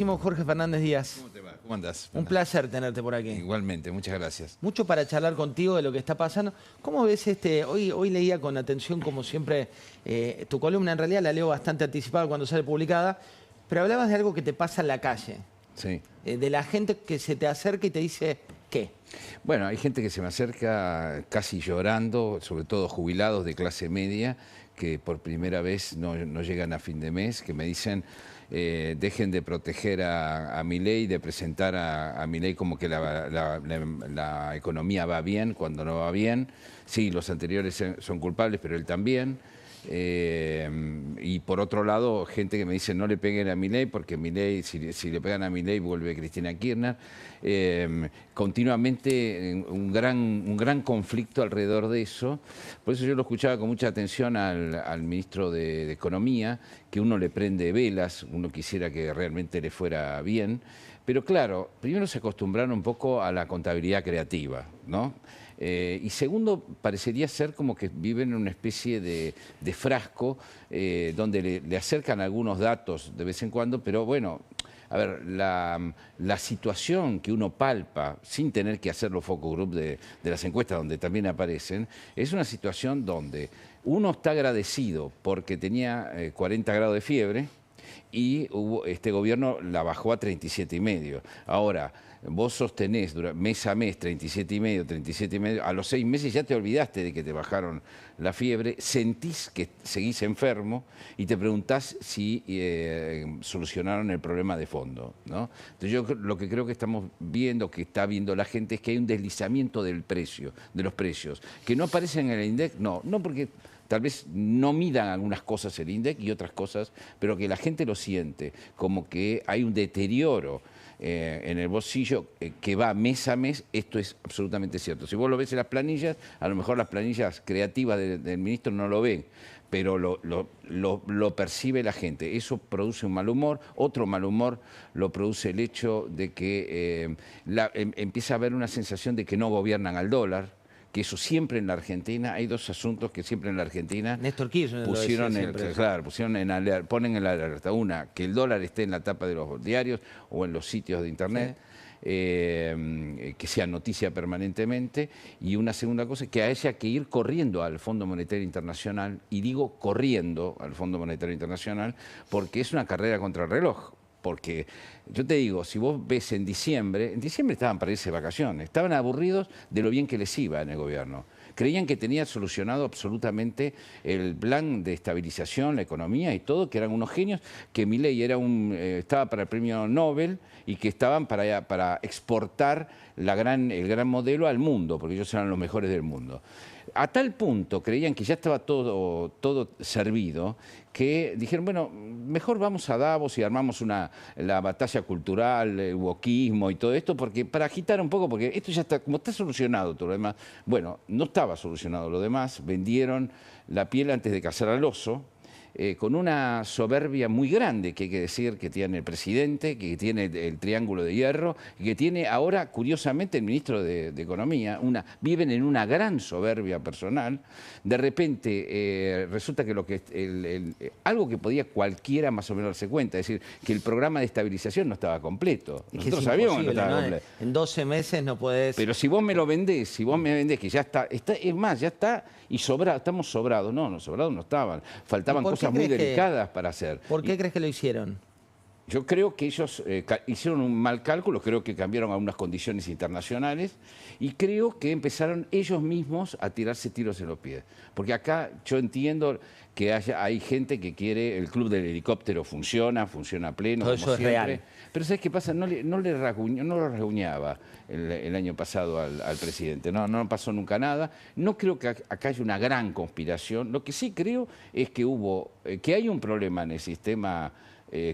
Jorge Fernández Díaz. ¿Cómo te va? ¿Cómo andás? Un placer tenerte por aquí. Igualmente, muchas gracias. Mucho para charlar contigo de lo que está pasando. ¿Cómo ves hoy leía con atención, como siempre, tu columna? En realidad la leo bastante anticipada cuando sale publicada, pero hablabas de algo que te pasa en la calle. Sí. De la gente que se te acerca y te dice, ¿qué? Bueno, hay gente que se me acerca casi llorando, sobre todo jubilados de clase media, que por primera vez no llegan a fin de mes, que me dicen, dejen de proteger a Milei, de presentar a Milei como que la economía va bien cuando no va bien. Sí, los anteriores son culpables, pero él también. Y por otro lado, gente que me dice no le peguen a Milei porque Milei, si le pegan a Milei vuelve Cristina Kirchner. Continuamente un gran conflicto alrededor de eso. Por eso yo lo escuchaba con mucha atención al ministro de Economía, que uno le prende velas, uno quisiera que realmente le fuera bien. Pero claro, primero se acostumbraron un poco a la contabilidad creativa, ¿no? Y segundo, parecería ser como que viven en una especie de frasco donde le acercan algunos datos de vez en cuando, pero bueno, a ver, la situación que uno palpa, sin tener que hacer los focus group de las encuestas donde también aparecen, es una situación donde uno está agradecido porque tenía 40 grados de fiebre, y este gobierno la bajó a 37,5. Ahora, vos sostenés mes a mes 37,5, 37,5, a los 6 meses ya te olvidaste de que te bajaron la fiebre, sentís que seguís enfermo y te preguntás si solucionaron el problema de fondo, ¿no? Entonces yo lo que creo que estamos viendo, que está viendo la gente, es que hay un deslizamiento del precio, de los precios, que no aparecen en el INDEC, no porque tal vez no midan algunas cosas el INDEC y otras cosas, pero que la gente lo siente, como que hay un deterioro en el bolsillo que va mes a mes. Esto es absolutamente cierto. Si vos lo ves en las planillas, a lo mejor las planillas creativas del ministro no lo ven, pero lo percibe la gente. Eso produce un mal humor. Otro mal humor lo produce el hecho de que empieza a haber una sensación de que no gobiernan al dólar, que eso siempre en la Argentina, hay dos asuntos que siempre en la Argentina Néstor Kirchner ponen en la alerta. Una, que el dólar esté en la tapa de los diarios o en los sitios de internet, sí. Que sea noticia permanentemente, y una segunda cosa, que haya que ir corriendo al Fondo Monetario Internacional, y digo corriendo al Fondo Monetario Internacional porque es una carrera contra el reloj. Porque yo te digo, si vos ves en diciembre estaban para irse de vacaciones, estaban aburridos de lo bien que les iba en el gobierno. Creían que tenía solucionado absolutamente el plan de estabilización, la economía y todo, que eran unos genios, que Milei estaba para el premio Nobel y que estaban para exportar el gran modelo al mundo, porque ellos eran los mejores del mundo. A tal punto creían que ya estaba todo servido, que dijeron, bueno, mejor vamos a Davos y armamos la batalla cultural, el wokismo y todo esto, porque para agitar un poco, porque esto ya está, como está solucionado todo lo demás. Bueno, no estaba solucionado lo demás, vendieron la piel antes de cazar al oso, con una soberbia muy grande, que hay que decir, que tiene el presidente, que tiene el triángulo de hierro, y que tiene ahora, curiosamente, el ministro de Economía. Viven en una gran soberbia personal. De repente resulta que algo que podía cualquiera más o menos darse cuenta, es decir, que el programa de estabilización no estaba completo. Nosotros sabíamos que no estaba completo. En 12 meses no podés... Pero si vos me lo vendés, que ya está, es más, ya está, y estamos sobrados. No, sobrados no estaban. Faltaban cosas muy delicadas para hacer. ¿Por qué crees que lo hicieron? Yo creo que ellos hicieron un mal cálculo, creo que cambiaron algunas condiciones internacionales y creo que empezaron ellos mismos a tirarse tiros en los pies. Porque acá yo entiendo que hay gente que quiere, el club del helicóptero funciona a pleno, todo como eso siempre. Es real. Pero ¿sabes qué pasa? No lo rasguñaba el año pasado al presidente, no pasó nunca nada. No creo que acá haya una gran conspiración. Lo que sí creo es que hay un problema en el sistema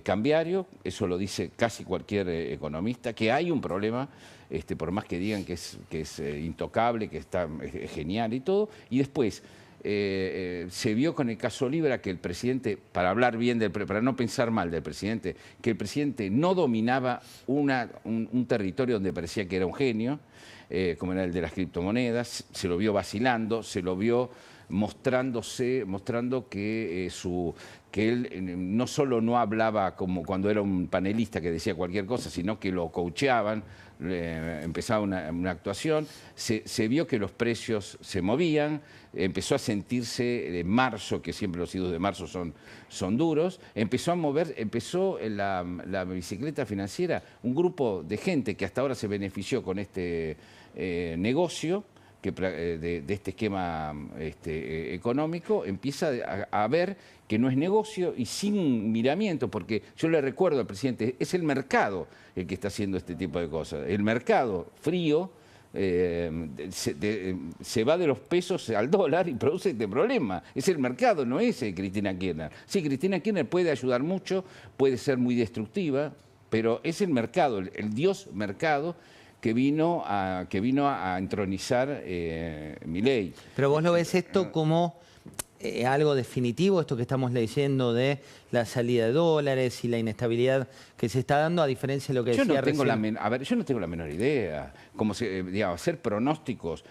cambiario, eso lo dice casi cualquier economista, que hay un problema, por más que digan que es intocable, que es genial y todo, y después se vio con el caso Libra que el presidente, para no pensar mal del presidente, que el presidente no dominaba un territorio donde parecía que era un genio, como era el de las criptomonedas, se lo vio vacilando, se lo vio mostrando que que él no solo no hablaba como cuando era un panelista que decía cualquier cosa, sino que lo coacheaban, empezaba una actuación, se vio que los precios se movían, empezó a sentirse en marzo, que siempre los idos de marzo son duros, empezó en la bicicleta financiera un grupo de gente que hasta ahora se benefició con este negocio, de este esquema económico, empieza a ver que no es negocio y sin miramiento, porque yo le recuerdo al presidente, es el mercado el que está haciendo este tipo de cosas. El mercado frío se va de los pesos al dólar y produce este problema. Es el mercado, no es Cristina Kirchner. Sí, Cristina Kirchner puede ayudar mucho, puede ser muy destructiva, pero es el mercado, el dios mercado, que vino a entronizar Milei. Pero vos lo ves esto como algo definitivo, esto que estamos leyendo de la salida de dólares y la inestabilidad que se está dando, a diferencia de lo que decía recién. Yo no tengo la menor idea. Como digamos, hacer pronósticos.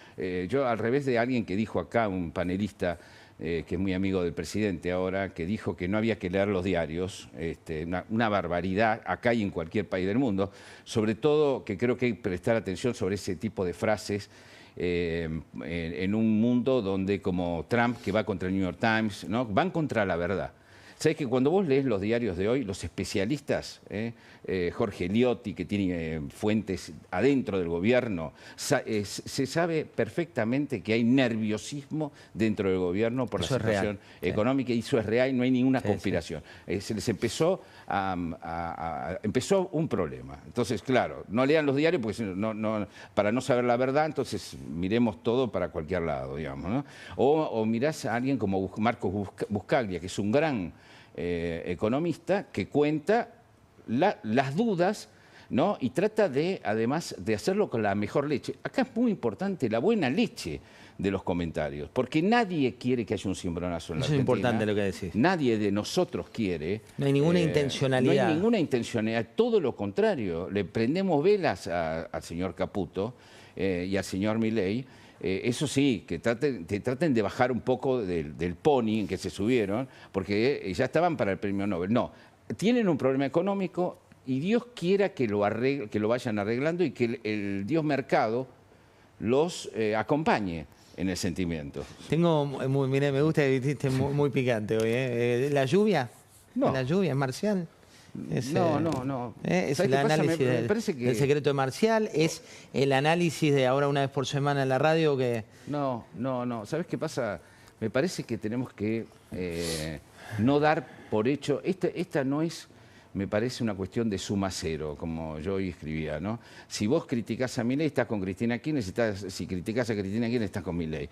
Yo, al revés de alguien que dijo acá, un panelista que es muy amigo del presidente ahora, que dijo que no había que leer los diarios, una barbaridad acá y en cualquier país del mundo, sobre todo que creo que hay que prestar atención sobre ese tipo de frases en un mundo donde, como Trump, que va contra el New York Times, ¿no?, van contra la verdad. ¿Sabes que cuando vos lees los diarios de hoy, los especialistas, Jorge Eliotti, que tiene fuentes adentro del gobierno, se sabe perfectamente que hay nerviosismo dentro del gobierno por la situación económica, y eso es real, no hay ninguna conspiración. Se les empezó empezó un problema. Entonces, claro, no lean los diarios porque para no saber la verdad, entonces miremos todo para cualquier lado, digamos, ¿no? O mirás a alguien como Marcos Buscaglia, que es un gran economista, que cuenta las dudas, ¿no?, y trata además de hacerlo con la mejor leche. Acá es muy importante la buena leche de los comentarios, porque nadie quiere que haya un cimbronazo en la Argentina. Eso es importante lo que decís. Nadie de nosotros quiere. No hay ninguna intencionalidad. No hay ninguna intencionalidad, todo lo contrario. Le prendemos velas al señor Caputo y al señor Milei. Eso sí, que traten de bajar un poco del pony en que se subieron, porque ya estaban para el premio Nobel. No, tienen un problema económico y Dios quiera que lo vayan arreglando y que el Dios mercado los acompañe en el sentimiento. Mire, me gusta que dijiste muy picante hoy. ¿La lluvia? No. ¿La lluvia es Marcial? No. Es el análisis del secreto de Marcial, es el análisis de ahora una vez por semana en la radio que... No. ¿Sabes qué pasa? Me parece que tenemos que no dar por hecho... Esta no es, me parece, una cuestión de suma cero, como yo hoy escribía, ¿no? Si vos criticás a Milei, estás con Cristina Kirchner, si criticás a Cristina Kirchner, estás con Milei.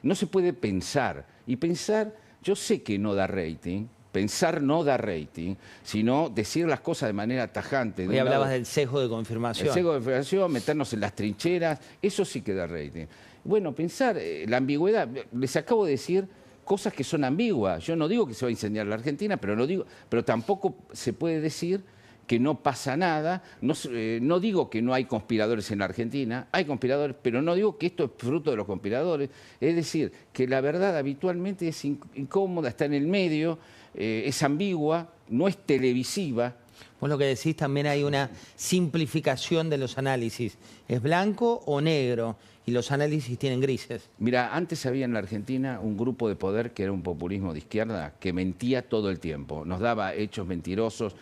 No se puede pensar. Y pensar, yo sé que no da rating. Pensar no da rating, sino decir las cosas de manera tajante. Hoy hablabas del sesgo de confirmación. El sesgo de confirmación, meternos en las trincheras, eso sí que da rating. Bueno, pensar, la ambigüedad, les acabo de decir cosas que son ambiguas. Yo no digo que se va a incendiar la Argentina, pero tampoco se puede decir que no pasa nada. No digo que no hay conspiradores en la Argentina, hay conspiradores, pero no digo que esto es fruto de los conspiradores. Es decir, que la verdad habitualmente es incómoda, está en el medio, es ambigua, no es televisiva. Vos lo que decís, también hay una simplificación de los análisis. ¿Es blanco o negro? Y los análisis tienen grises. Mira, antes había en la Argentina un grupo de poder que era un populismo de izquierda que mentía todo el tiempo. Nos daba hechos mentirosos,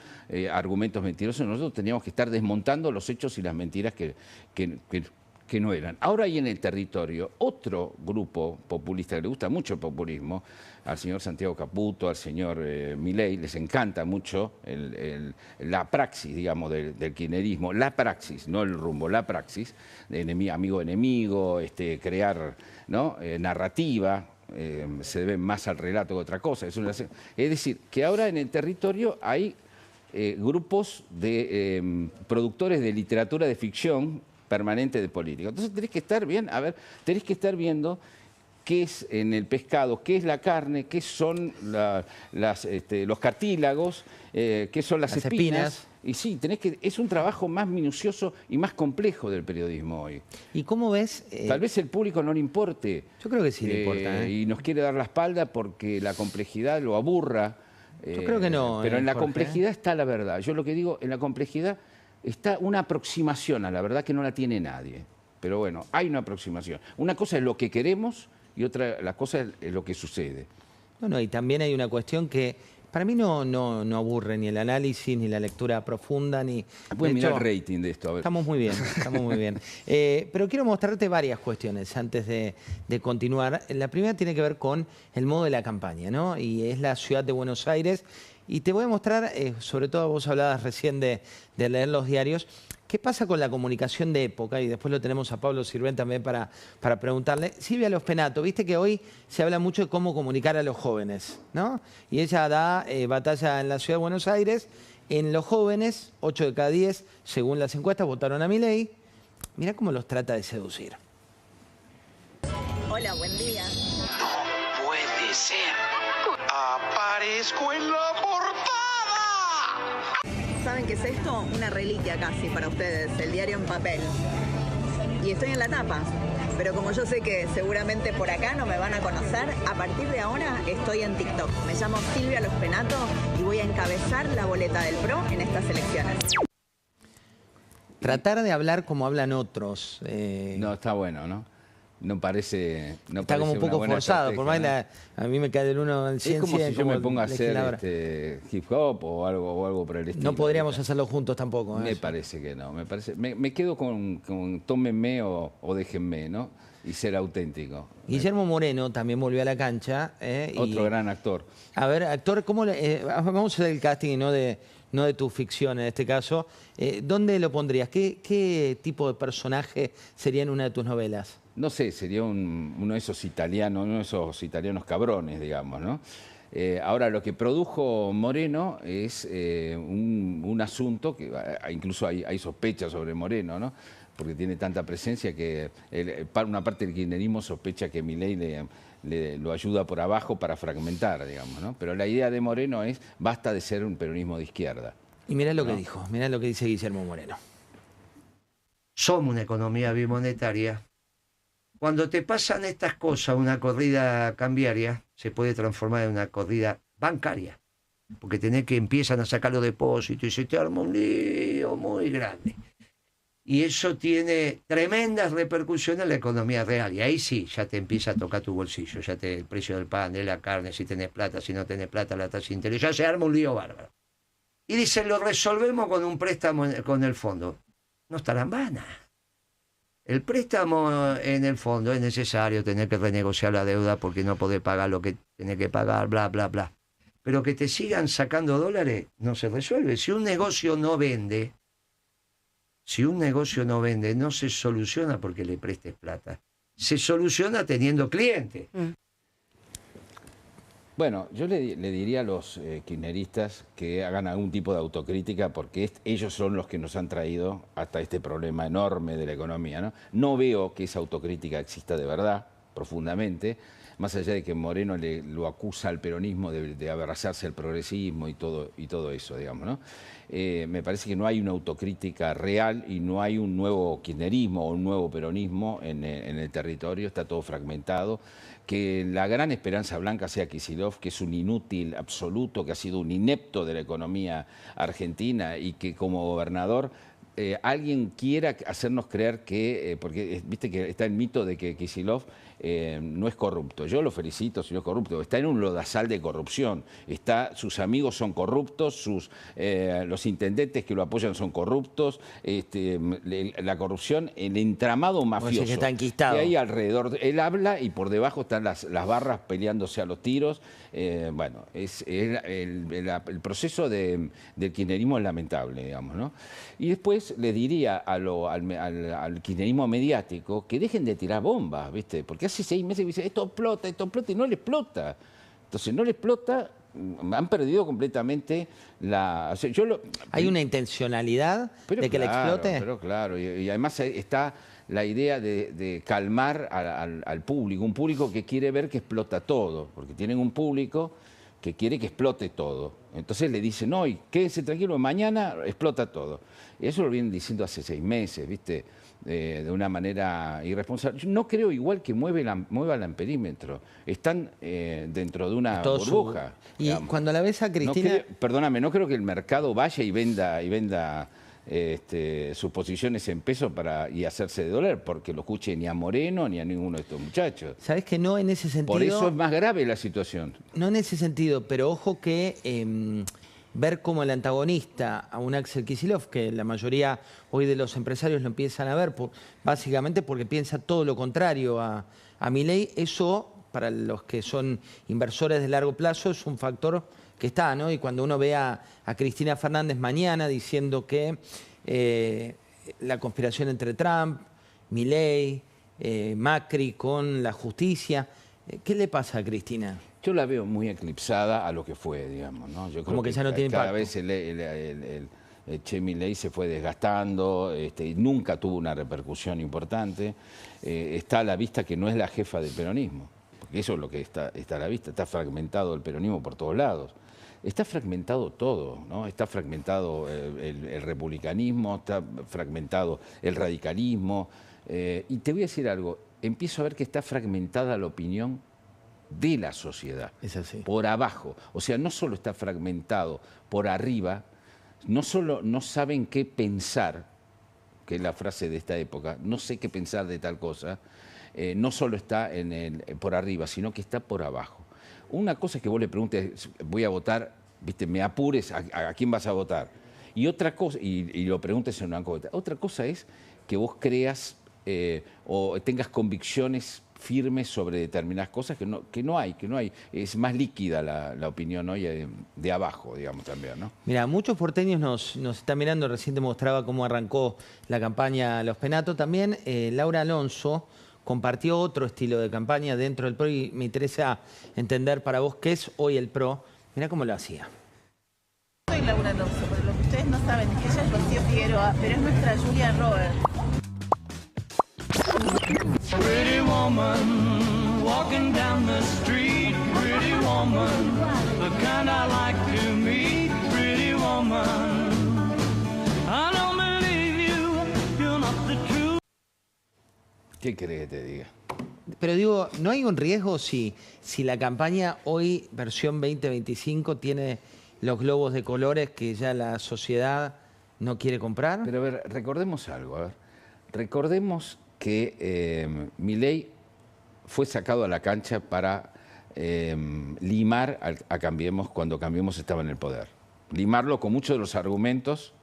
argumentos mentirosos. Nosotros teníamos que estar desmontando los hechos y las mentiras que no eran. Ahora hay en el territorio otro grupo populista que le gusta mucho el populismo, al señor Santiago Caputo, al señor Milei, les encanta mucho la praxis, digamos, del kirchnerismo, la praxis, no el rumbo, la praxis, de amigo-enemigo, crear, ¿no?, narrativa, se debe más al relato que otra cosa. Es decir, que ahora en el territorio hay grupos de productores de literatura de ficción permanente de política. Entonces tenés que estar bien, tenés que estar viendo qué es en el pescado, qué es la carne, qué son los cartílagos, qué son las espinas. Y sí, es un trabajo más minucioso y más complejo del periodismo hoy. ¿Y cómo ves? Tal vez el público no le importe. Yo creo que sí le importa. Y nos quiere dar la espalda porque la complejidad lo aburra, Yo creo que no. Pero en la Jorge. complejidad está la verdad. Yo lo que digo, en la complejidad está una aproximación a la verdad que no la tiene nadie. Pero bueno, hay una aproximación. Una cosa es lo que queremos y otra la cosa es lo que sucede. No, y también hay una cuestión que para mí no aburre ni el análisis, ni la lectura profunda, ni... Pueden de mirar hecho, el rating de esto. A ver. Estamos muy bien, estamos muy bien. Pero quiero mostrarte varias cuestiones antes de continuar. La primera tiene que ver con el modo de la campaña, ¿no? Y es la ciudad de Buenos Aires. Y te voy a mostrar, sobre todo vos hablabas recién de leer los diarios, ¿qué pasa con la comunicación de época? Y después lo tenemos a Pablo Sirven también para preguntarle. Silvia Lospenato, viste que hoy se habla mucho de cómo comunicar a los jóvenes, ¿no? Y ella da batalla en la ciudad de Buenos Aires. En los jóvenes, 8 de cada 10, según las encuestas, votaron a Milei. Mirá cómo los trata de seducir. Hola, buen día. No puede ser. Aparezco en la portada. ¿Saben qué es esto? Una reliquia casi para ustedes, el diario en papel. Y estoy en la tapa. Pero como yo sé que seguramente por acá no me van a conocer, a partir de ahora estoy en TikTok. Me llamo Silvia Lospenato y voy a encabezar la boleta del PRO en estas elecciones. Tratar de hablar como hablan otros. No, está bueno, ¿no? No parece. No está parece como un poco una buena forzado. Por más estrategia, a mí me cae del 1 al 100. Es como si yo me ponga a legisladora. hacer hip hop o algo por el estilo. No podríamos hacerlo juntos tampoco. Me parece que no. Me quedo con tómenme o déjenme, ¿no? Y ser auténtico. Guillermo Moreno también volvió a la cancha. Otro gran actor. A ver, actor, ¿cómo vamos a hacer el casting, no de tu ficción en este caso? ¿Dónde lo pondrías? ¿Qué tipo de personaje sería en una de tus novelas? No sé, sería uno de esos italianos cabrones, digamos, ¿no? Ahora, lo que produjo Moreno es un asunto que incluso hay sospechas sobre Moreno, ¿no? Porque tiene tanta presencia que una parte del kirchnerismo sospecha que Milei lo ayuda por abajo para fragmentar, digamos, ¿no? Pero la idea de Moreno es, basta de ser un peronismo de izquierda. Y mirá lo que dijo, mirá lo que dice Guillermo Moreno. Somos una economía bimonetaria. Cuando te pasan estas cosas, una corrida cambiaria se puede transformar en una corrida bancaria. Porque empiezan a sacar los depósitos y se te arma un lío muy grande. Y eso tiene tremendas repercusiones en la economía real. Y ahí sí, ya te empieza a tocar tu bolsillo. El precio del pan, de la carne, si tenés plata, si no tenés plata, la tasa de interés. Ya se arma un lío bárbaro. Y dicen, lo resolvemos con un préstamo con el fondo. No estarán vanas. El préstamo en el fondo es necesario, tener que renegociar la deuda porque no podés pagar lo que tenés que pagar, bla, bla, bla. Pero que te sigan sacando dólares no se resuelve. Si un negocio no vende, no se soluciona porque le prestes plata. Se soluciona teniendo clientes. Bueno, yo le diría a los kirchneristas que hagan algún tipo de autocrítica porque ellos son los que nos han traído hasta este problema enorme de la economía, ¿no? No veo que esa autocrítica exista de verdad, profundamente, más allá de que Moreno lo acusa al peronismo de abrazarse al progresismo y todo eso, digamos, ¿no? Me parece que no hay una autocrítica real y no hay un nuevo kirchnerismo o un nuevo peronismo en el territorio, está todo fragmentado. Que la gran esperanza blanca sea Kicillof, que es un inútil absoluto, que ha sido un inepto de la economía argentina y que como gobernador alguien quiera hacernos creer que, porque viste que está el mito de que Kicillof no es corrupto. Yo lo felicito si no es corrupto. Está en un lodazal de corrupción. Sus amigos son corruptos, los intendentes que lo apoyan son corruptos. La corrupción, el entramado mafioso que está enquistado. Que hay alrededor. Él habla y por debajo están las barras peleándose a los tiros. Bueno, el proceso del kirchnerismo es lamentable, digamos, ¿no? Y después le diría al kirchnerismo mediático que dejen de tirar bombas, ¿viste? Porque hace 6 meses que dice esto explota, y no le explota. Entonces no le explota, han perdido completamente la... O sea, ¿Hay una intencionalidad de que le explote? Pero claro, y además está la idea de calmar al público, un público que quiere ver que explota todo, porque tienen un público que quiere que explote todo. Entonces le dicen, no, y quédense tranquilo, mañana explota todo. Y eso lo vienen diciendo hace 6 meses, ¿viste? De una manera irresponsable. Yo no creo igual que mueva el amperímetro. Están dentro de una burbuja. Y digamos, cuando la ves a Cristina... Perdóname, no creo que el mercado vaya y venda sus posiciones en pesos y hacerse de dólar, porque lo escuche ni a Moreno ni a ninguno de estos muchachos. ¿Sabés que no en ese sentido? Por eso es más grave la situación. No en ese sentido, pero ojo que ver como el antagonista a un Axel Kicillof, que la mayoría hoy de los empresarios lo empiezan a ver, básicamente porque piensa todo lo contrario a Milei, eso para los que son inversores de largo plazo es un factor que está, ¿no? Y cuando uno ve a Cristina Fernández mañana diciendo que la conspiración entre Trump, Milei, Macri con la justicia, ¿qué le pasa a Cristina? Yo la veo muy eclipsada a lo que fue, digamos, ¿no? Yo creo como que ya no tiene cada impacto. vez el Che Milei se fue desgastando, y nunca tuvo una repercusión importante. Está a la vista que no es la jefa del peronismo, porque eso es lo que está a la vista. Está fragmentado el peronismo por todos lados. Está fragmentado todo, ¿no? Está fragmentado el republicanismo, está fragmentado el radicalismo. Y te voy a decir algo, empiezo a ver que está fragmentada la opinión de la sociedad, Es así. por abajo. O sea, no solo está fragmentado por arriba, no solo no saben qué pensar, que es la frase de esta época, no sé qué pensar de tal cosa, no solo está por arriba, sino que está por abajo. Una cosa es que vos le preguntes, voy a votar, viste, me apures, ¿a quién vas a votar? Y otra cosa, y lo preguntes en una encuesta. Otra cosa es que vos creas o tengas convicciones firmes sobre determinadas cosas que no hay. Es más líquida la opinión hoy de abajo, digamos, también, ¿no? Mira, muchos porteños nos están mirando, recién te mostraba cómo arrancó la campaña Los Penato. También Laura Alonso compartió otro estilo de campaña dentro del PRO y me interesa entender para vos qué es hoy el PRO. Mirá cómo lo hacía. Soy Laura Alonso, pero lo que ustedes no saben es que ella es Rocío Figueroa, pero es nuestra Julia Roberts. Pretty woman, walking down the street, pretty woman, the kind I like to meet, pretty woman. I don't believe you, you're not the truth. ¿Qué querés que te diga? Pero digo, ¿no hay un riesgo si la campaña hoy, versión 2025, tiene los globos de colores que ya la sociedad no quiere comprar? Pero a ver, recordemos algo, a ver. Recordemos que Milei fue sacado a la cancha para limar a Cambiemos cuando Cambiemos estaba en el poder. Limarlo con muchos de los argumentos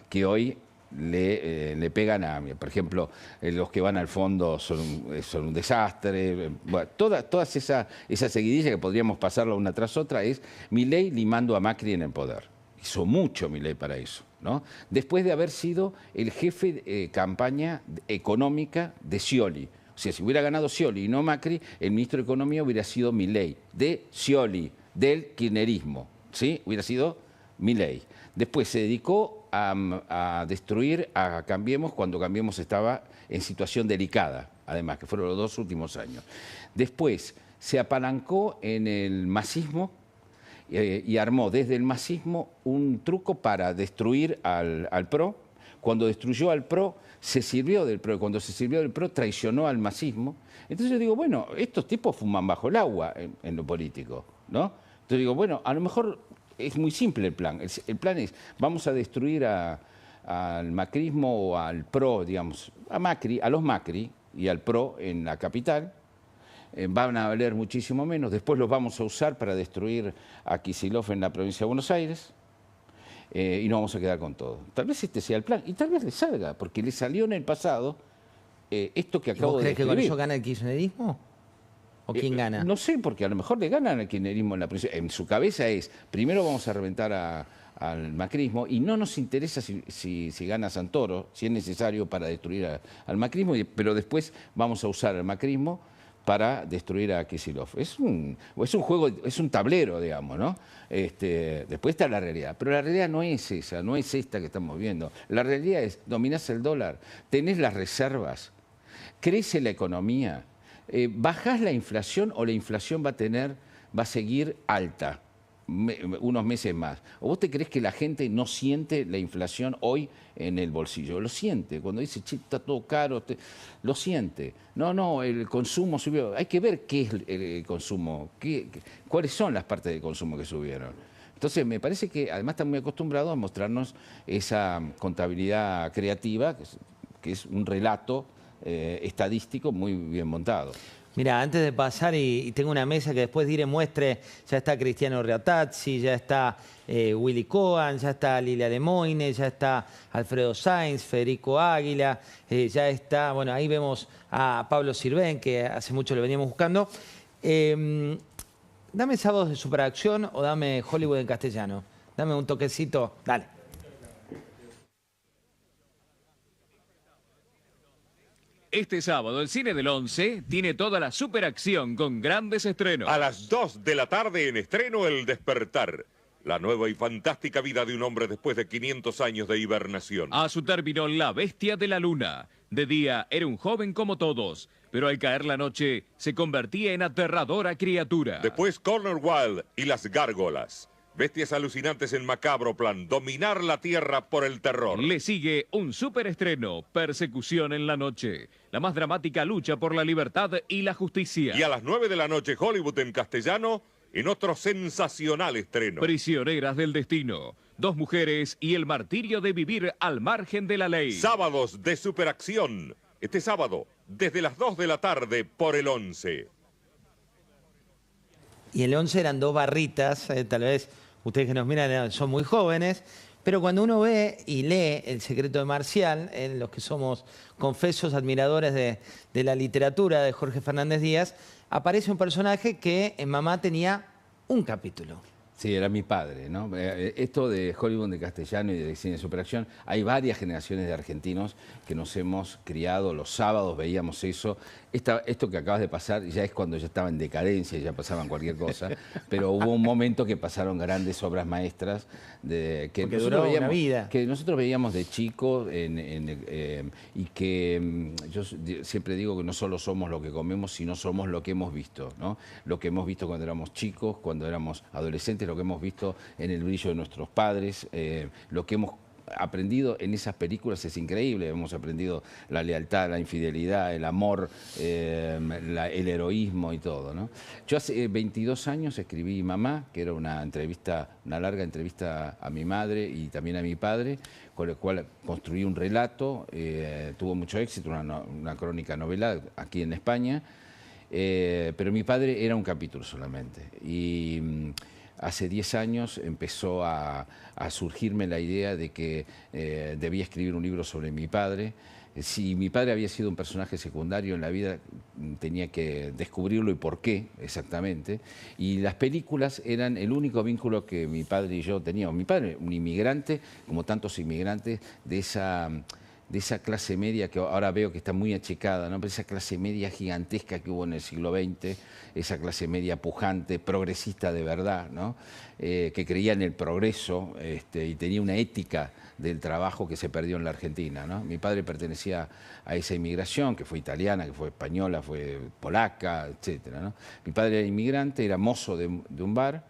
que hoy le pegan a... Por ejemplo, los que van al fondo son un desastre. Bueno, todas esa seguidilla que podríamos pasarla una tras otra es Milei limando a Macri en el poder. Hizo mucho Milei para eso, ¿no? Después de haber sido el jefe de campaña económica de Scioli. O sea, si hubiera ganado Scioli y no Macri, el ministro de Economía hubiera sido Milei, de Scioli, del kirchnerismo, ¿sí? Hubiera sido Milei. Después se dedicó a destruir a Cambiemos cuando Cambiemos estaba en situación delicada, además, que fueron los 2 últimos años. Después se apalancó en el masismo y armó desde el masismo un truco para destruir al PRO. Cuando destruyó al PRO, se sirvió del PRO. Cuando se sirvió del PRO, traicionó al masismo. Entonces yo digo, bueno, estos tipos fuman bajo el agua en lo político, ¿no? Entonces digo, bueno, a lo mejor es muy simple el plan. El plan es, vamos a destruir al macrismo o al PRO, digamos, a los Macri y al PRO en la capital. Van a valer muchísimo menos. Después los vamos a usar para destruir a Kicillof en la provincia de Buenos Aires y nos vamos a quedar con todo. Tal vez este sea el plan y tal vez le salga, porque le salió en el pasado esto que acabo ¿Vos de crees que describir. con eso gana el kirchnerismo? ¿O quién gana? No sé, porque a lo mejor le ganan al kirchnerismo en la provincia. En su cabeza es, primero vamos a reventar al macrismo y no nos interesa si gana Santoro, si es necesario para destruir al macrismo, pero después vamos a usar al macrismo para destruir a Kicillof. Es un juego, es un tablero, digamos, ¿no? Después está la realidad. Pero la realidad no es esa, no es esta que estamos viendo. La realidad es, dominás el dólar, tenés las reservas, crece la economía, bajás la inflación o la inflación va a seguir alta. unos meses más. ¿O vos te crees que la gente no siente la inflación hoy en el bolsillo? Lo siente. Cuando dice, che, está todo caro, lo siente. No, el consumo subió. Hay que ver qué es el consumo, cuáles son las partes del consumo que subieron. Entonces, me parece que además están muy acostumbrados a mostrarnos esa contabilidad creativa, que es un relato estadístico muy bien montado. Mira, antes de pasar, y tengo una mesa que después Dire muestre, ya está Cristiano Reatazzi, ya está Willy Cohen, ya está Lilia Lemoine, ya está Alfredo Sainz, Federico Águila, ya está, bueno, ahí vemos a Pablo Sirven, que hace mucho lo veníamos buscando. Dame Sábados de Superacción o dame Hollywood en castellano. Dame un toquecito, dale. Este sábado el Cine del 11 tiene toda la superacción con grandes estrenos. A las 2 de la tarde en estreno El Despertar. La nueva y fantástica vida de un hombre después de 500 años de hibernación. A su término, La Bestia de la Luna. De día era un joven como todos, pero al caer la noche se convertía en aterradora criatura. Después Corner Wild y Las Gárgolas. Bestias alucinantes en macabro plan, dominar la tierra por el terror. Le sigue un superestreno, Persecución en la Noche. La más dramática lucha por la libertad y la justicia. Y a las 9 de la noche Hollywood en castellano, en otro sensacional estreno. Prisioneras del Destino. 2 mujeres y el martirio de vivir al margen de la ley. Sábados de Superacción. Este sábado, desde las 2 de la tarde por el 11. Y el 11 eran 2 barritas, tal vez ustedes que nos miran son muy jóvenes, pero cuando uno ve y lee El secreto de Marcial, los que somos confesos admiradores de la literatura de Jorge Fernández Díaz, aparece un personaje que en Mamá tenía un capítulo. Sí, era mi padre, ¿no? Esto de Hollywood de castellano y de cine de superacción, hay varias generaciones de argentinos que nos hemos criado, los sábados veíamos eso. Esto que acabas de pasar ya es cuando ya estaba en decadencia, ya pasaban cualquier cosa, pero hubo un momento que pasaron grandes obras maestras que duró una vida. Que nosotros veíamos de chicos y que yo siempre digo que no solo somos lo que comemos, sino somos lo que hemos visto, ¿no? Lo que hemos visto cuando éramos chicos, cuando éramos adolescentes, lo que hemos visto en el brillo de nuestros padres, lo que hemos aprendido en esas películas es increíble. Hemos aprendido la lealtad, la infidelidad, el amor, el heroísmo y todo, ¿no? Yo hace 22 años escribí Mamá, que era una larga entrevista a mi madre y también a mi padre, con el cual construí un relato, tuvo mucho éxito, una crónica novela aquí en España, pero mi padre era un capítulo solamente. Y hace 10 años empezó a surgirme la idea de que debía escribir un libro sobre mi padre. Si mi padre había sido un personaje secundario en la vida, tenía que descubrirlo y por qué exactamente. Y las películas eran el único vínculo que mi padre y yo teníamos. Mi padre, un inmigrante, como tantos inmigrantes, de esa clase media que ahora veo que está muy achicada, ¿no? Pero esa clase media gigantesca que hubo en el siglo XX, esa clase media pujante, progresista de verdad, ¿no? Que creía en el progreso y tenía una ética del trabajo que se perdió en la Argentina, ¿no? Mi padre pertenecía a esa inmigración, que fue italiana, que fue española, fue polaca, etcétera, ¿no? Mi padre era inmigrante, era mozo de un bar.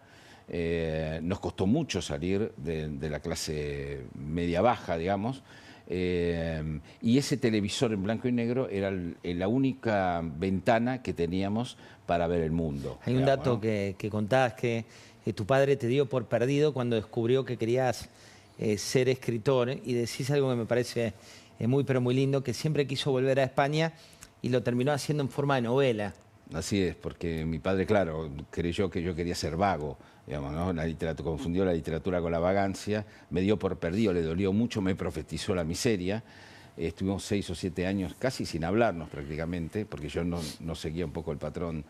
Nos costó mucho salir de la clase media-baja, digamos. Y ese televisor en blanco y negro era la única ventana que teníamos para ver el mundo. Hay un dato, ¿no?, que contabas que tu padre te dio por perdido cuando descubrió que querías ser escritor, y decís algo que me parece muy pero muy lindo, que siempre quiso volver a España y lo terminó haciendo en forma de novela. Así es, porque mi padre, claro, creyó que yo quería ser vago, digamos, ¿no? Confundió la literatura con la vagancia, me dio por perdido, le dolió mucho, me profetizó la miseria. Estuvimos 6 o 7 años casi sin hablarnos prácticamente, porque yo no seguía un poco el patrón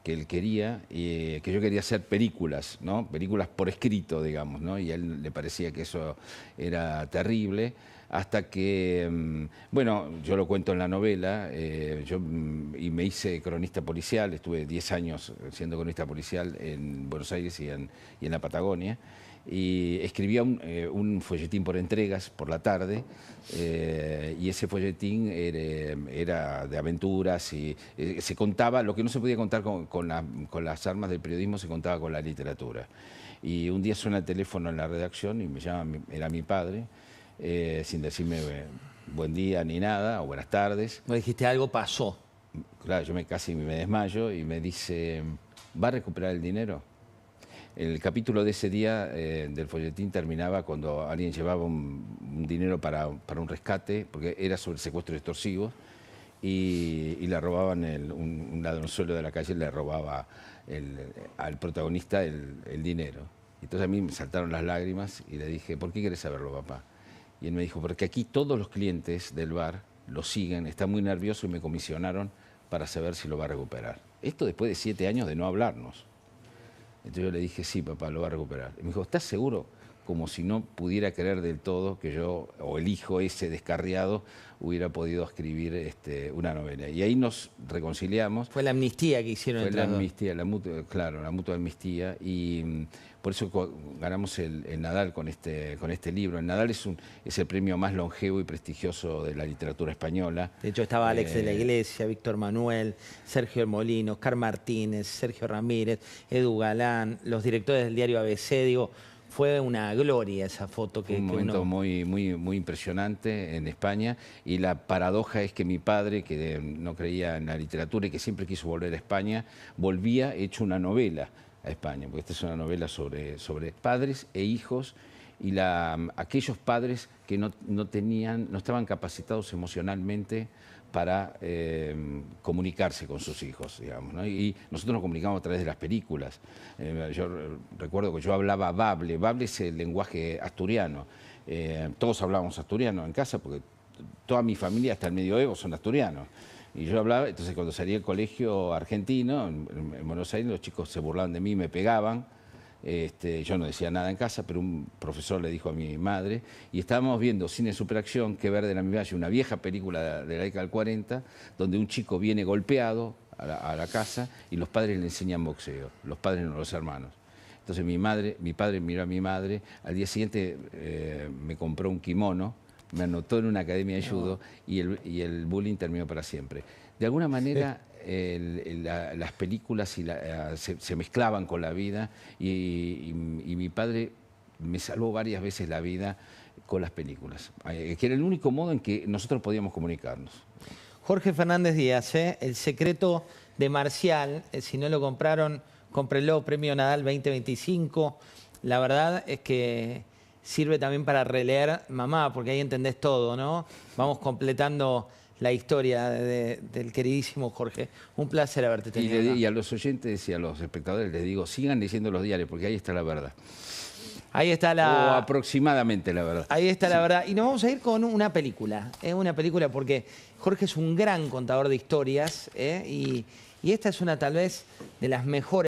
que él quería, que yo quería hacer películas, ¿no? Películas por escrito, digamos, ¿no? Y a él le parecía que eso era terrible, hasta que, bueno, yo lo cuento en la novela, y me hice cronista policial, estuve 10 años siendo cronista policial en Buenos Aires y en la Patagonia, y escribía un folletín por entregas por la tarde, y ese folletín era de aventuras y se contaba, lo que no se podía contar con las armas del periodismo se contaba con la literatura. Y un día suena el teléfono en la redacción y me llama, era mi padre, sin decirme buen día ni nada, o buenas tardes. Me dijiste, algo pasó. Claro, yo casi me desmayo y me dice, ¿va a recuperar el dinero? El capítulo de ese día del folletín terminaba cuando alguien llevaba un dinero para un rescate, porque era sobre secuestros extorsivos, y le robaban, un ladronzuelo de la calle le robaba al protagonista el dinero. Entonces a mí me saltaron las lágrimas y le dije, ¿por qué querés saberlo, papá? Y él me dijo, porque aquí todos los clientes del bar lo siguen, está muy nervioso y me comisionaron para saber si lo va a recuperar. Esto después de 7 años de no hablarnos. Entonces yo le dije, sí, papá, lo va a recuperar. Y me dijo, ¿estás seguro? Como si no pudiera creer del todo que yo, o el hijo ese descarriado, hubiera podido escribir una novela. Y ahí nos reconciliamos. Fue la amnistía que hicieron entre los dos. Fue la amnistía, la mutua amnistía. Y por eso ganamos el Nadal con este libro. El Nadal es el premio más longevo y prestigioso de la literatura española. De hecho, estaba Alex de la Iglesia, Víctor Manuel, Sergio Molino, Oscar Martínez, Sergio Ramírez, Edu Galán, los directores del diario ABC. Digo, fue una gloria esa foto que un momento uno... muy impresionante en España, y la paradoja es que mi padre, que no creía en la literatura y que siempre quiso volver a España, volvía hecho una novela a España, porque esta es una novela sobre padres e hijos y aquellos padres que no estaban capacitados emocionalmente para comunicarse con sus hijos, digamos, ¿no? Y nosotros nos comunicamos a través de las películas. Yo recuerdo que yo hablaba bable. Bable es el lenguaje asturiano. Todos hablábamos asturiano en casa porque toda mi familia hasta el medioevo son asturianos. Y yo hablaba, entonces cuando salí del colegio argentino, en Buenos Aires, los chicos se burlaban de mí, me pegaban. Yo no decía nada en casa, pero un profesor le dijo a mi madre, y estábamos viendo Cine Superacción, Que Verde era mi valle, una vieja película de la década del 40, donde un chico viene golpeado a la casa y los padres le enseñan boxeo, los padres no, los hermanos. Entonces mi padre miró a mi madre, al día siguiente me compró un kimono, me anotó en una academia de judo y el bullying terminó para siempre. De alguna manera... Sí. Las películas se mezclaban con la vida y mi padre me salvó varias veces la vida con las películas, que era el único modo en que nosotros podíamos comunicarnos. Jorge Fernández Díaz, El secreto de Marcial, si no lo compraron, cómprenlo, Premio Nadal 2025. La verdad es que sirve también para releer Mamá, porque ahí entendés todo, ¿no? Vamos completando la historia del queridísimo Jorge. Un placer haberte tenido. Y a los oyentes y a los espectadores les digo, sigan leyendo los diarios, porque ahí está la verdad. Ahí está la... O aproximadamente la verdad. Ahí está la verdad. Y nos vamos a ir con una película. Una película porque Jorge es un gran contador de historias, y esta es una tal vez de las mejores.